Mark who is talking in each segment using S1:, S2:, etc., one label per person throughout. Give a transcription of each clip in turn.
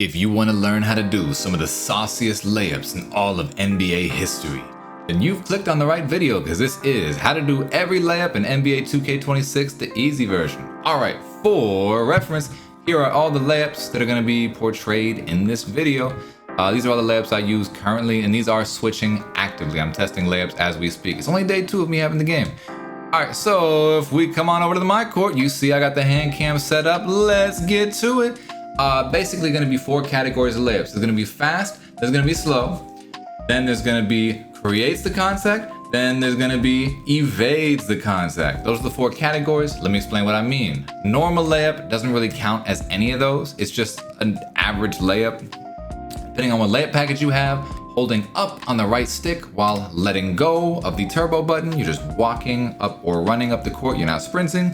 S1: If you want to learn how to do some of the sauciest layups in all of NBA history, then you've clicked on the right video, because this is how to do every layup in NBA 2K26, the easy version. Alright, for reference, here are all the layups that are going to be portrayed in this video. These are all the layups I use currently, and these are switching actively. I'm testing layups as we speak. It's only day 2 of me having the game. Alright, so if we come on over to the my court, you see I got the hand cam set up. Let's get to it. Basically going to be 4 categories of layups. There's going to be fast, there's going to be slow, then there's going to be creates the contact, then there's going to be evades the contact. Those are the 4 categories. Let me explain what I mean. Normal layup doesn't really count as any of those. It's just an average layup. Depending on what layup package you have, holding up on the right stick while letting go of the turbo button, you're just walking up or running up the court, you're not sprinting.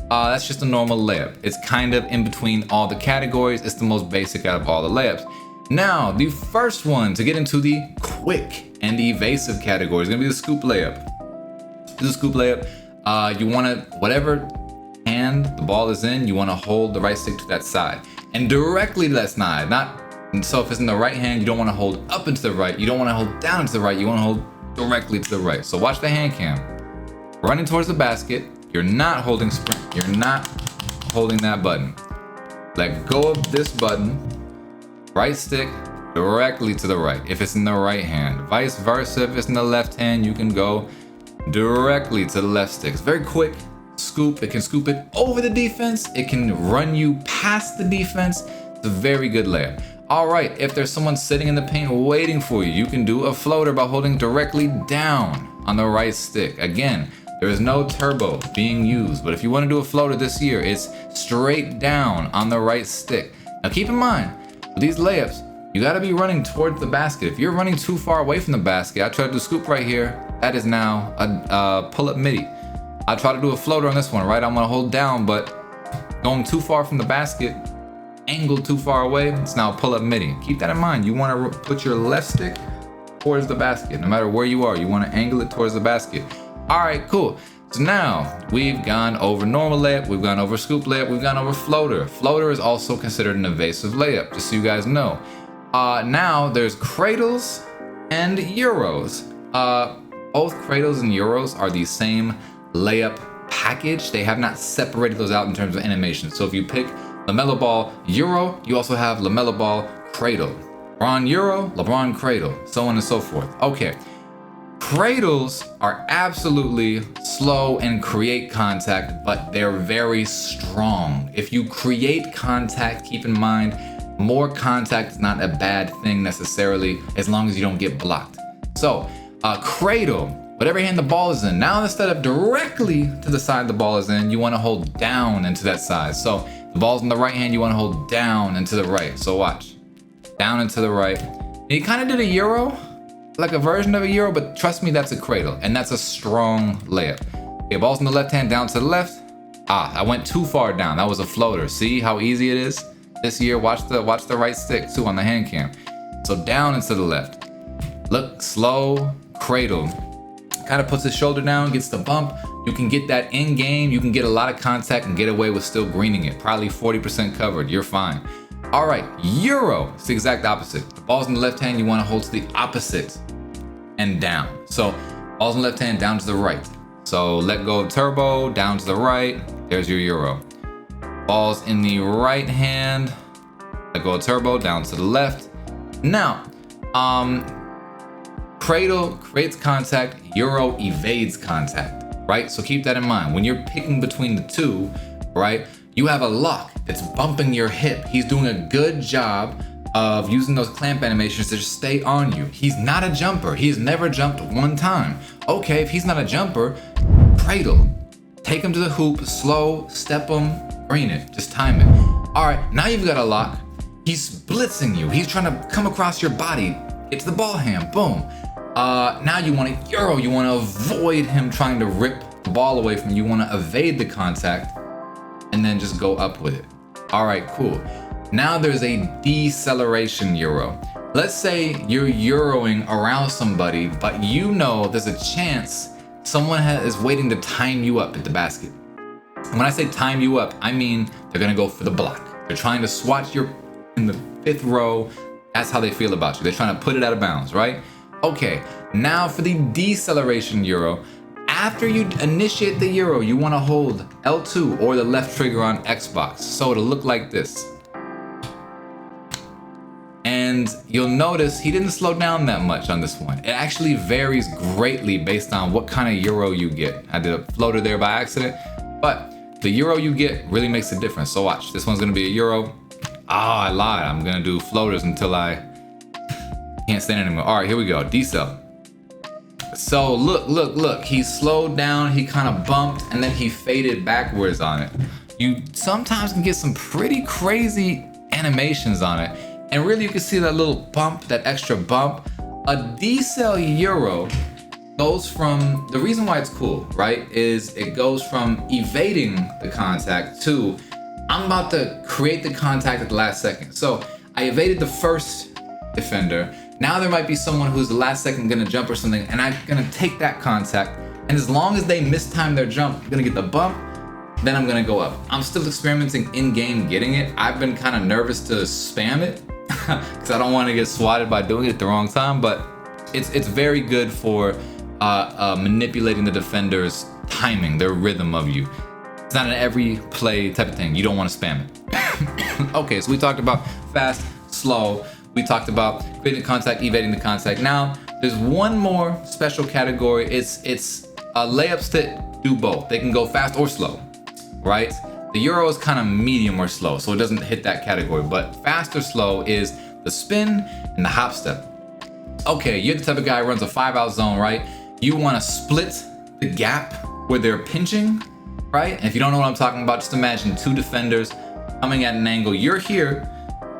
S1: That's just a normal layup. It's kind of in between all the categories. It's the most basic out of all the layups. Now, the first one to get into the quick and evasive category is gonna be the scoop layup. This is a scoop layup. You wanna, whatever hand the ball is in, you wanna hold the right stick to that side and directly to that side. So if it's in the right hand, you don't wanna hold up into the right. You don't wanna hold down into the right. You wanna hold directly to the right. So watch the hand cam. Running towards the basket. You're not holding sprint. You're not holding that button. Let go of this button. Right stick directly to the right if it's in the right hand. Vice versa, if it's in the left hand, you can go directly to the left stick. It's very quick. Scoop. It can scoop it over the defense. It can run you past the defense. It's a very good layup. All right, if there's someone sitting in the paint waiting for you, you can do a floater by holding directly down on the right stick. Again, there is no turbo being used, but if you want to do a floater this year, it's straight down on the right stick. Now keep in mind, with these layups, you got to be running towards the basket. If you're running too far away from the basket, I try to do scoop right here. That is now a pull-up midi. I try to do a floater on this one, right? I'm going to hold down, but going too far from the basket, angled too far away, it's now a pull-up midi. Keep that in mind. You want to put your left stick towards the basket. No matter where you are, you want to angle it towards the basket. All right, cool. So now we've gone over normal layup, we've gone over scoop layup, we've gone over floater. Floater is also considered an evasive layup, just so you guys know. Now there's cradles and euros. Both cradles and euros are the same layup package. They have not separated those out in terms of animation. So if you pick LaMelo Ball Euro, you also have LaMelo Ball Cradle. LeBron Euro, LeBron Cradle, so on and so forth. Okay. Cradles are absolutely slow and create contact, but they're very strong. If you create contact, keep in mind, more contact is not a bad thing necessarily, as long as you don't get blocked. So, cradle, whatever hand the ball is in, now instead of directly to the side the ball is in, you want to hold down into that side. So, the ball's in the right hand, you want to hold down into the right. So watch, down into the right. And you kind of did a euro, like a version of a euro, but trust me, that's a cradle, and that's a strong layup. Okay, ball's in the left hand, down to the left. I went too far down. That was a floater. See how easy it is this year? Watch the right stick too on the hand cam. So down and to the left. Look, slow cradle. Kind of puts his shoulder down, gets the bump. You can get that in game. You can get a lot of contact and get away with still greening it. Probably 40% covered. You're fine. All right, euro. It's the exact opposite. The ball's in the left hand, you want to hold to the opposite and down. So ball's in the left hand, down to the right. So let go of turbo, down to the right. There's your euro. Ball's in the right hand, let go of turbo, down to the left. Now, cradle creates contact, euro evades contact, right? So keep that in mind. When you're picking between the two, right, you have a lock that's bumping your hip. He's doing a good job of using those clamp animations to just stay on you. He's not a jumper. He's never jumped one time. Okay, if he's not a jumper, cradle. Take him to the hoop, slow, step him, green it, just time it. All right, now you've got a lock. He's blitzing you. He's trying to come across your body, get to the ball hand, boom. Now you want to euro. You want to avoid him trying to rip the ball away from you. You want to evade the contact and then just go up with it. All right, cool. Now there's a deceleration euro. Let's say you're euroing around somebody, but you know there's a chance someone is waiting to time you up at the basket. And when I say time you up, I mean they're gonna go for the block. They're trying to swat your in the 5th row, that's how they feel about you. They're trying to put it out of bounds, right? Okay, now for the deceleration euro. After you initiate the euro, you want to hold L2 or the left trigger on Xbox. So it'll look like this. And you'll notice he didn't slow down that much on this one. It actually varies greatly based on what kind of euro you get. I did a floater there by accident, but the euro you get really makes a difference. So watch, this one's gonna be a euro. I lied, I'm gonna do floaters until I can't stand anymore. All right, here we go, decel. So look, he slowed down, he kind of bumped, and then he faded backwards on it. You sometimes can get some pretty crazy animations on it. And really you can see that little bump, that extra bump. A decel euro goes from, the reason why it's cool, right, is it goes from evading the contact to, I'm about to create the contact at the last second. So I evaded the first defender. Now there might be someone who's the last second gonna jump or something, and I'm gonna take that contact. And as long as they mistime their jump, I'm gonna get the bump, then I'm gonna go up. I'm still experimenting in-game getting it. I've been kind of nervous to spam it because I don't want to get swatted by doing it at the wrong time, but it's very good for manipulating the defender's timing, their rhythm of you. It's not an every play type of thing. You don't want to spam it. Okay, so we talked about fast, slow. We talked about creating contact, evading the contact. Now, there's one more special category. It's layups that do both. They can go fast or slow, right? The euro is kind of medium or slow, so it doesn't hit that category, but fast or slow is the spin and the hop step. Okay, you're the type of guy who runs a 5-out zone, right? You want to split the gap where they're pinching, right? And if you don't know what I'm talking about, just imagine 2 defenders coming at an angle. You're here,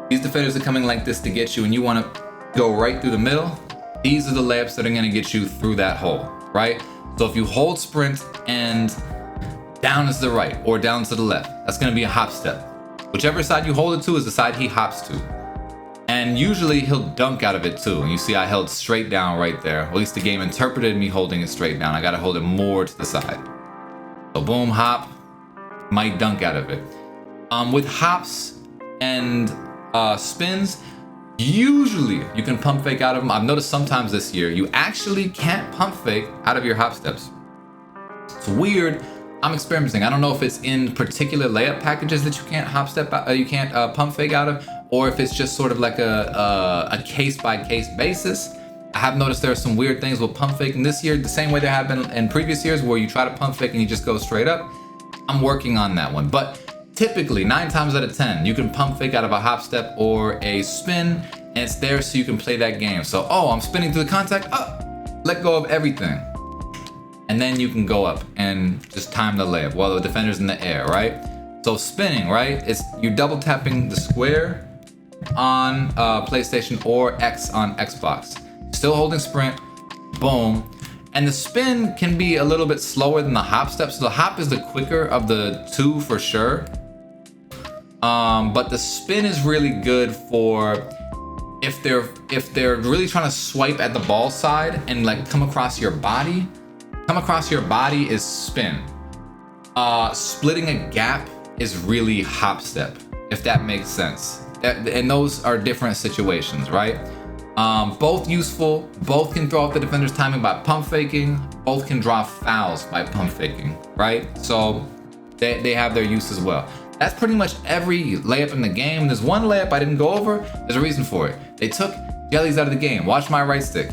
S1: these defenders are coming like this to get you, and you want to go right through the middle. These are the layups that are going to get you through that hole, right? So if you hold sprint and down is the right or down to the left, that's going to be a hop step. Whichever side you hold it to is the side he hops to. And usually he'll dunk out of it too. And you see I held straight down right there. At least the game interpreted me holding it straight down. I got to hold it more to the side. So boom, hop, might dunk out of it. With hops and spins, usually you can pump fake out of them. I've noticed sometimes this year you actually can't pump fake out of your hop steps. It's weird. I'm experimenting. I don't know if it's in particular layup packages that you can't hop step out, you can't pump fake out of, or if it's just sort of like a case by case basis. I have noticed there are some weird things with pump faking this year, the same way there have been in previous years where you try to pump fake and you just go straight up. I'm working on that one, but typically 9 times out of 10, you can pump fake out of a hop step or a spin, and it's there so you can play that game. So, oh, I'm spinning through the contact, let go of everything. And then you can go up and just time the layup while the defender's in the air, right? So spinning, right? It's you're double tapping the square on PlayStation or X on Xbox. Still holding sprint, boom. And the spin can be a little bit slower than the hop step. So the hop is the quicker of the 2 for sure. But the spin is really good for if they're really trying to swipe at the ball side and like come across your body. Come across your body is spin. Splitting a gap is really hop step, if that makes sense. And those are different situations, right? Both useful, both can throw off the defender's timing by pump faking, both can draw fouls by pump faking, right? So they have their use as well. That's pretty much every layup in the game. There's one layup I didn't go over, there's a reason for it. They took jellies out of the game. Watch my right stick.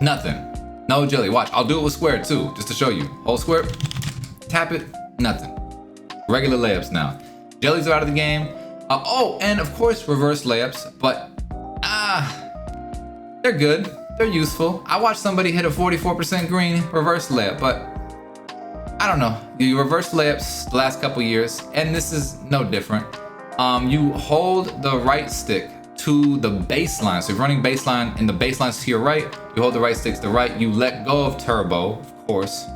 S1: Nothing. No jelly. Watch. I'll do it with square too, just to show you. Hold square, tap it, nothing. Regular layups now. Jellies are out of the game. Oh, and of course reverse layups, but they're good. They're useful. I watched somebody hit a 44% green reverse layup, but I don't know. You reverse layups the last couple years, and this is no different. You hold the right stick to the baseline. So if you're running baseline and the baseline's to your right, you hold the right stick to the right, you let go of turbo, of course.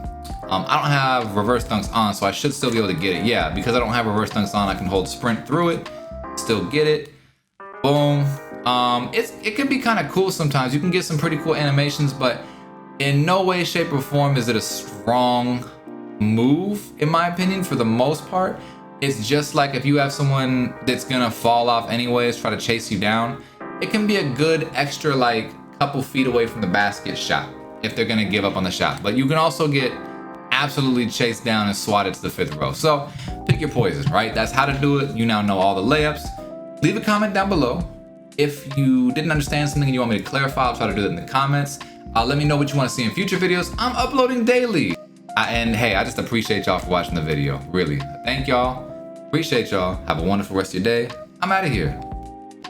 S1: I don't have reverse dunks on, so I should still be able to get it. Yeah, because I don't have reverse dunks on, I can hold sprint through it, still get it. Boom. It can be kind of cool sometimes. You can get some pretty cool animations, but in no way, shape, or form is it a strong move, in my opinion, for the most part. It's just like if you have someone that's gonna fall off anyways, try to chase you down, it can be a good extra like couple feet away from the basket shot if they're gonna give up on the shot. But you can also get absolutely chased down and swatted to the 5th row. So pick your poison, right? That's how to do it. You now know all the layups. Leave a comment down below. If you didn't understand something and you want me to clarify, I'll try to do that in the comments. Let me know what you want to see in future videos. I'm uploading daily. And hey, I just appreciate y'all for watching the video. Really. Thank y'all. Appreciate y'all. Have a wonderful rest of your day. I'm out of here.